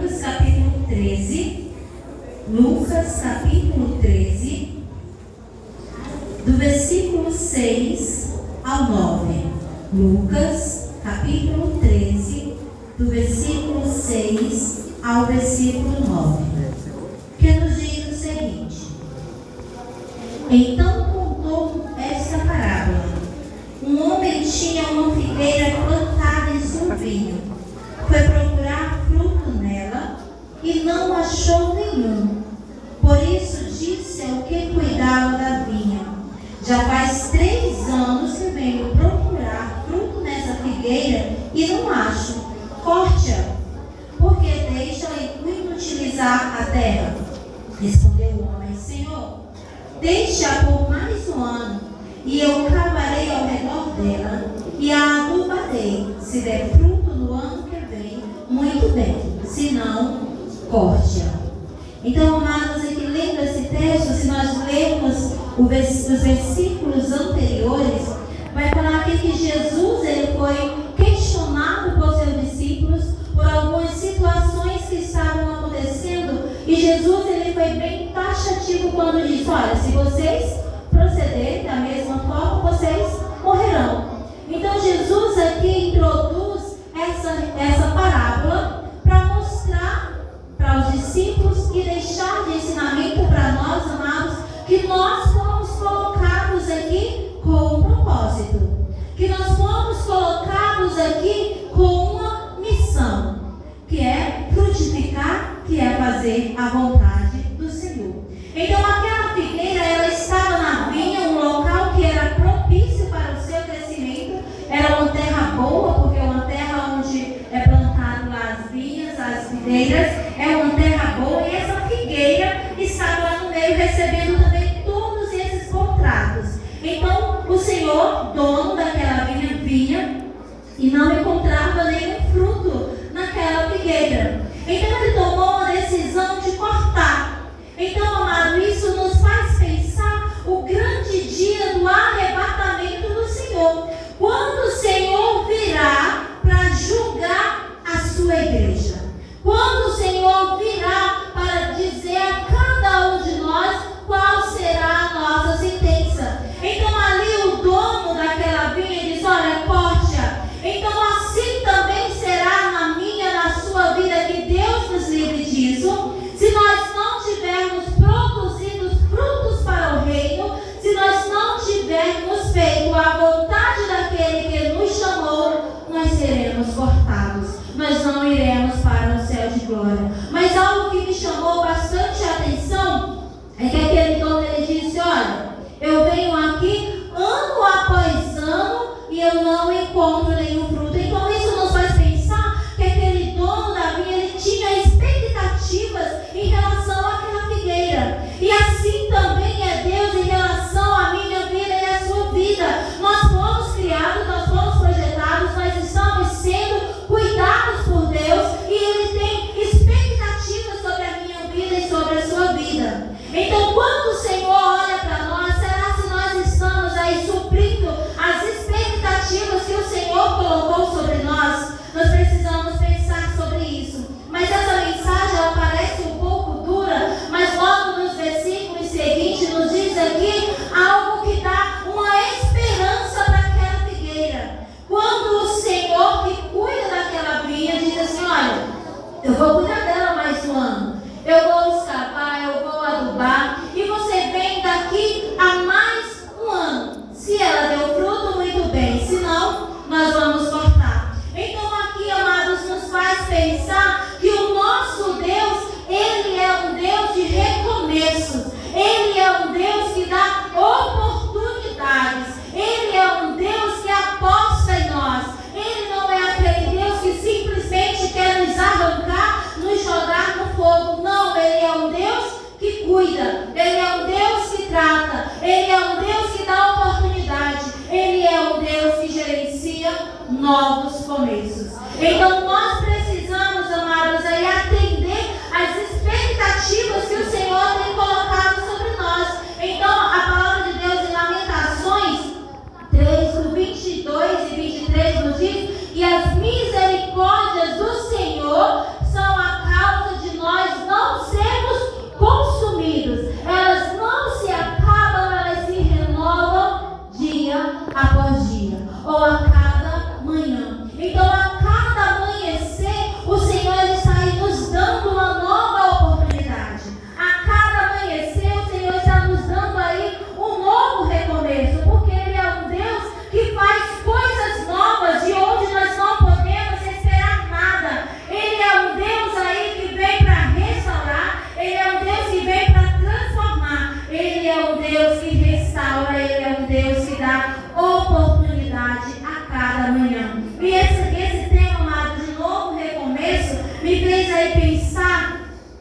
Lucas capítulo 13. Lucas capítulo 13, do versículo 6 ao 9. Lucas capítulo 13, do versículo 6 ao versículo 9. Que nos diz o seguinte: Então contou esta parábola. Um homem tinha uma figueira plantada em seu vinho. Foi procurar fruto nela e não achou nenhum. Por isso disse ao que cuidava da vinha: Já faz 3 anos que venho procurar fruto nessa figueira e não acho. Corte-a, porque deixa inutilizar a terra. Respondeu o homem: Senhor, deixa por mais um ano, e eu cavarei ao redor dela e a adubarei. Se der fruto no ano que vem, muito bem, se não, corte-a. Então, amados, aqui lendo esse texto, se nós lermos os versículos anteriores, vai falar aqui que Jesus ele foi questionado por seus discípulos por algumas situações que estavam acontecendo, e Jesus ele foi bem taxativo quando disse: olha, se vocês procederem da mesma forma, vocês morrerão. Então Jesus aqui introduz essa parábola para mostrar para os discípulos e deixar de ensinamento para nós, amados, que nós fomos colocados aqui com um propósito, que nós fomos colocados aqui com uma missão, que é frutificar, que é fazer a vontade do Senhor. Então aquela figueira, ela estava na vinha, um local que era propício para o seu crescimento, era uma terra boa, porque é uma terra onde é plantado as vinhas, as videiras, é uma terra boa, e essa figueira estava lá no meio recebendo também todos esses contratos. Então o Senhor, dono daquela vinha, vinha e não encontrava nenhum fruto naquela figueira. Então ele tomou uma decisão de cortar. Então, amado, isso nos faz pensar o grande dia do arrebatamento do Senhor, quando o Senhor virá para julgar a sua igreja, quando o Senhor virá para dizer a cada um de nós qual será a nossa sentença. Então ali o dono daquela vinha diz: olha, corte-a. Então assim também será na minha, na sua vida, que Deus nos livre disso. Se nós não tivermos produzido frutos para o reino, se nós não tivermos feito a vontade daquele que nos chamou, nós seremos cortados, nós não iremos para o céu de glória. Mas algo que me chamou bastante a atenção é que aquele dono ele disse: olha, eu venho aqui ano após ano e eu não encontro nenhum fruto. Então isso nos faz pensar que aquele dono da vinha ele tinha expectativas em relação àquela figueira, e assim também é Deus em relação à minha vida e à sua vida. Nós fomos criados, nós fomos projetados, nós estamos sendo cuidados por Deus, e Ele tem expectativas sobre a minha vida e sobre a sua vida. Então quando o Senhor olha para nós, será se nós estamos aí suprindo as expectativas que o Senhor colocou sobre nós? Nós precisamos pensar sobre isso. Mas essa mensagem ela parece um pouco dura, mas logo nos versículos seguintes nos diz aqui algo que dá uma esperança para aquela figueira. Quando o Senhor que cuida daquela vinha diz assim: olha, eu vou cuidar dela mais um ano, eu vou escavar, eu vou adubar, e você vem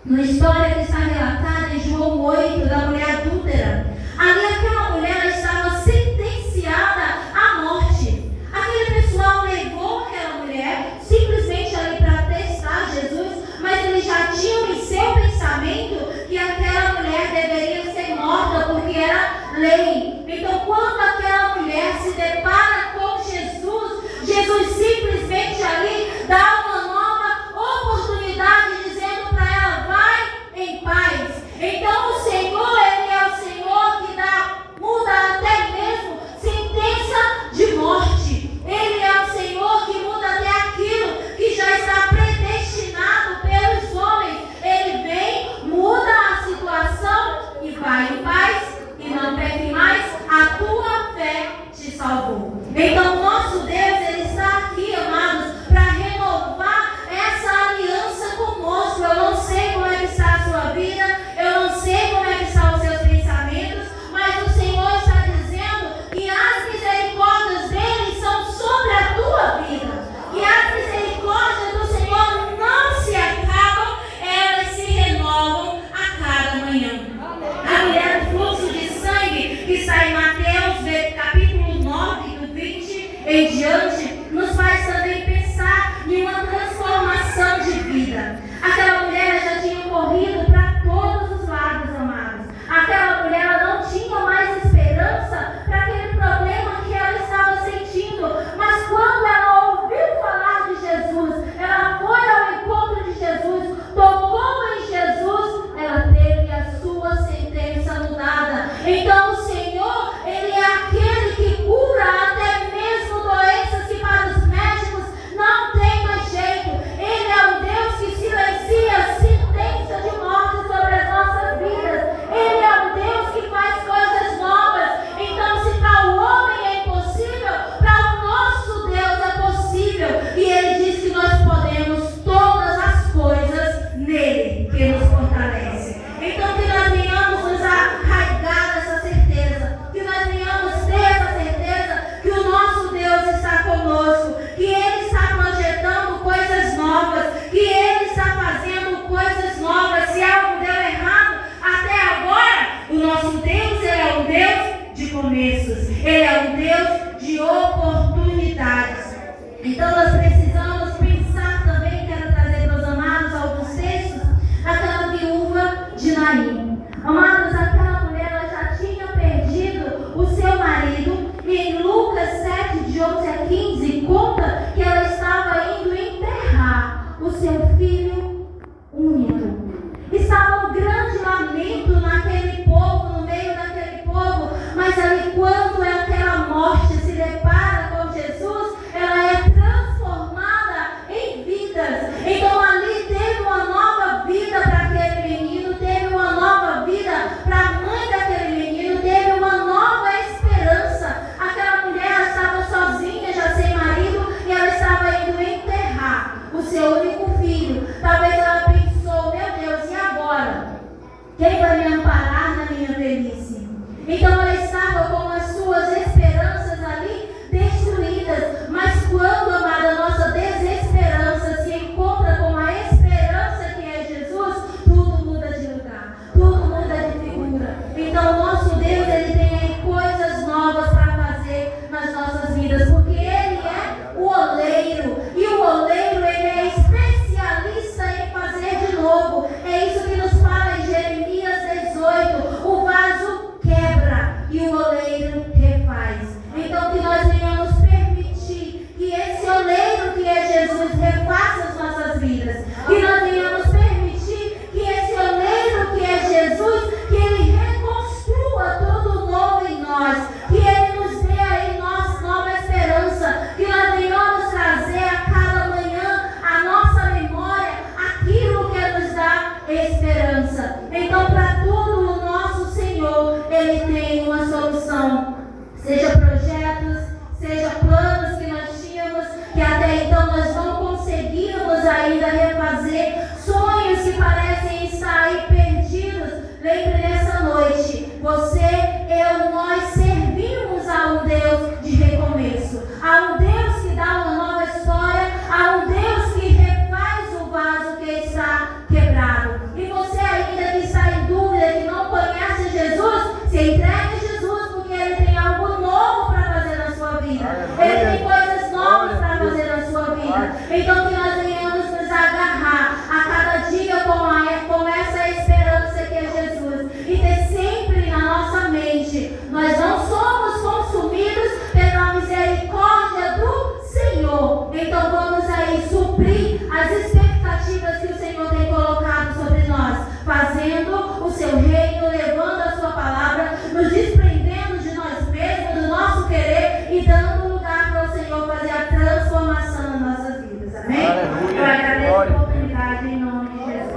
Na história que está relatada em João 8, da mulher adúltera, ali aquela mulher ela estava sentenciada à morte. Aquele pessoal levou aquela mulher simplesmente ali para testar Jesus, mas eles já tinham em seu pensamento que aquela mulher deveria ser morta porque era lei. Então, quando aquela mulher se depara com Jesus, Jesus simplesmente ali dá uma nova oportunidade, dizendo para ela: vai em paz. Então, o Senhor, Ele é o Senhor que muda até mesmo sentença de morte. Ele é o Senhor que muda até aquilo que já está predestinado pelos homens. Ele vem, muda a situação e vai em paz e não peque mais. A tua fé te salvou. Então, nosso Deus, Ele está aqui, amados, para renovar essa aliança conosco. Eu não sei como é que está a sua vida, eu não sei como é que estão os seus pensamentos, mas o Senhor está dizendo que as misericórdias dele são sobre a tua vida. E as misericórdias do Senhor não se acabam, elas se renovam a cada manhã. A mulher do fluxo de sangue, que está em Mateus, capítulo 9, do 20 em diante, nos faz também pensar em uma transformação de vida. Aquela mulher já tinha corrido para todos os lados, amados. Aquela mulher ela não tinha mais esperança para aquele problema que ela estava sentindo. Mas quando ela ouviu falar de Jesus, ela foi ao encontro de Jesus, tocou em Jesus, ela teve a sua sentença mudada. Então o Senhor, Ele é aquele que cura até mesmo doenças que para os médicos não tem mais jeito. Ele é o Deus que silencia a sentença de morte sobre as nossas vidas. Ele é o Deus que faz coisas novas. Então, se para o homem é impossível, para o nosso Deus é possível. E Ele diz que nós podemos todas as coisas nele que nos fortalece. Então, que nós venhamos nos arraigar dessa certeza, que nós venhamos ter essa certeza que o nosso Deus está conosco, que Ele está projetando coisas novas, que Ele está fazendo coisas novas. Se algo deu errado até agora, o nosso Deus, Ele é um Deus de começos, Ele é um Deus de oportunidades. Então nós precisamos pensar também, quero trazer para os amados alguns textos, aquela viúva de Naim. Amados, aquela mulher ela já tinha perdido o seu marido, e em Lucas 7, de 11 a 15, conta que ela estava indo enterrar o seu filho único. Estava um grande lamento naquele povo, no meio daquele povo, mas ali quando aquela morte se depara com Jesus, ela é transformada em vidas. Então ali teve uma nova vida para aquele menino, teve uma nova vida para a mãe daquele menino, teve uma nova esperança. Aquela mulher estava sozinha, já sem marido, e ela estava indo enterrar o seu único filho. Talvez ela pensou: meu Deus, e agora? Quem vai me amparar na minha velhice? Então ela estava com as suas esperanças ali destruídas. Mas quando, amada, a nossa desesperança se encontra com a esperança que é Jesus, tudo muda de lugar, tudo muda de figura. Então o nosso Deus, Ele tem aí coisas novas para fazer nas nossas vidas, porque Ele é o oleiro, e o oleiro Ele é especialista em fazer de novo. É isso que nos fala em Jeremias 18, o vaso quebra e o oleiro refaz. Então que nós venhamos permitir que esse oleiro que é Jesus refaça as nossas vidas, que nós venhamos permitir que esse oleiro que é Jesus, que Ele reconstrua tudo novo em nós, que Ele nos dê aí nova esperança, que nós venhamos trazer a cada manhã a nossa memória aquilo que nos dá esperança. Então para tudo o nosso Senhor, Ele tem uma solução, seja projetos, seja planos que nós tínhamos, que até então nós não conseguimos ainda refazer, sonhos que parecem estar aí perdidos. Lembre nessa noite, você, eu, nós servimos a um Deus de recomeço, a um Deus que dá uma nova história, a um Deus que refaz o vaso que está quebrado. E você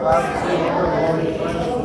louvado seja o teu nome.